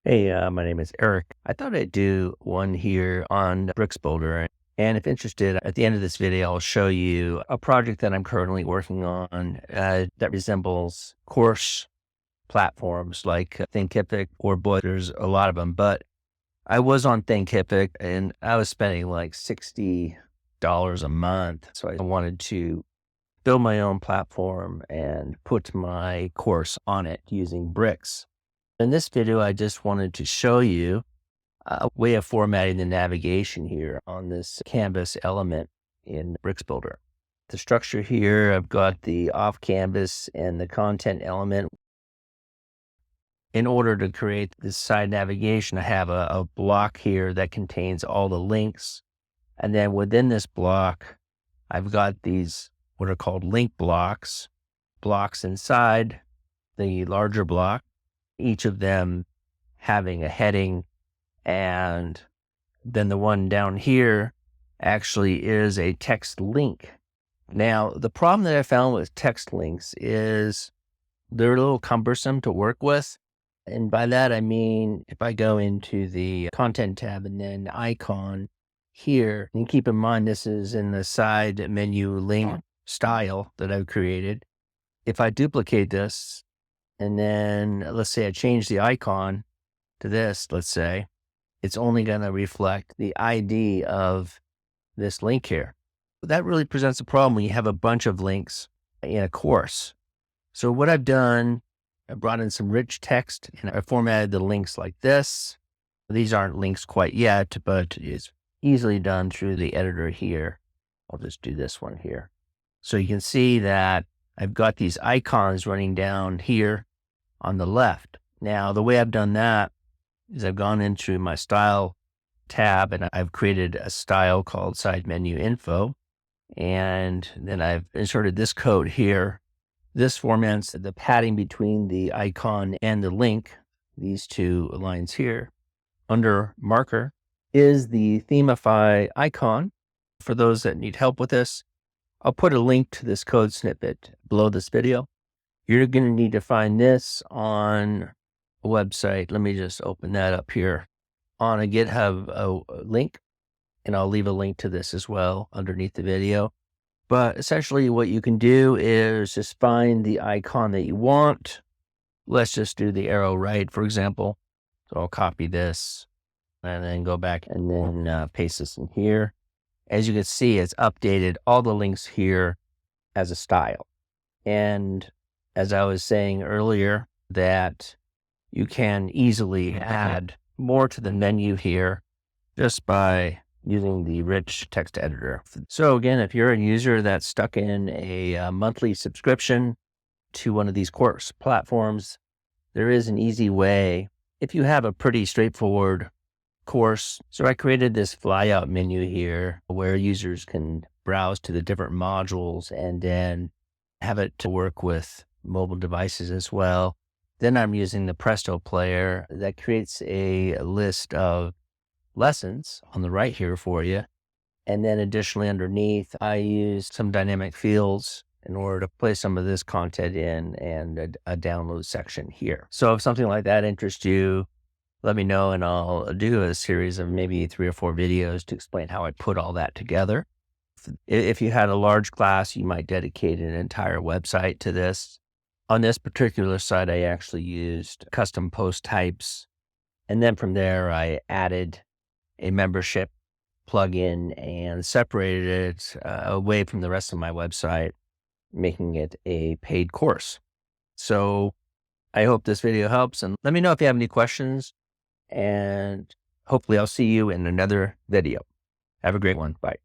Hey, my name is Eric. I thought I'd do one here on Bricksbuilder. And if interested, at the end of this video, I'll show you a project that I'm currently working on that resembles course platforms like Thinkific or Boy. There's a lot of them, but I was on Thinkific and I was spending like $60 a month. So I wanted to build my own platform and put my course on it using bricks. In this video, I just wanted to show you a way of formatting the navigation here on this canvas element in Bricksbuilder. The structure here, I've got the Offcanvas and the content element. In order to create this side navigation, I have a block here that contains all the links. And then within this block, I've got these what are called link blocks inside the larger block, each of them having a heading, and then the one down here actually is a text link. Now, the problem that I found with text links is they're a little cumbersome to work with. And by that, I mean, if I go into the content tab and then icon here, and keep in mind, this is in the side menu link style that I've created. If I duplicate this, and then let's say I change the icon to this, let's say, it's only going to reflect the ID of this link here. But that really presents a problem when you have a bunch of links in a course. So what I've done, I brought in some rich text and I formatted the links like this. These aren't links quite yet, but it's easily done through the editor here. I'll just do this one here. So you can see that I've got these icons running down here on the left. Now, the way I've done that is I've gone into my style tab and I've created a style called side menu info. And then I've inserted this code here. This formats the padding between the icon and the link, these two lines here. Under marker is the Themify icon. For those that need help with this, I'll put a link to this code snippet below this video. You're going to need to find this on a website. Let me just open that up here on a GitHub link, and I'll leave a link to this as well underneath the video. But essentially what you can do is just find the icon that you want. Let's just do the arrow right, for example. So I'll copy this and then go back and then paste this in here. As you can see, it's updated all the links here as a style. And as I was saying earlier, that you can easily add more to the menu here just by using the rich text editor. So again, if you're a user that's stuck in a monthly subscription to one of these course platforms, there is an easy way if you have a pretty straightforward course. So I created this flyout menu here where users can browse to the different modules and then have it to work with mobile devices as well. Then I'm using the Presto player that creates a list of lessons on the right here for you. And then additionally underneath, I use some dynamic fields in order to place some of this content in and a download section here. So if something like that interests you, let me know and I'll do a series of maybe 3 or 4 videos to explain how I put all that together. If you had a large class, you might dedicate an entire website to this. On this particular site, I actually used custom post types. And then from there, I added a membership plugin and separated it away from the rest of my website, making it a paid course. So I hope this video helps, and let me know if you have any questions, and hopefully I'll see you in another video. Have a great one. Bye.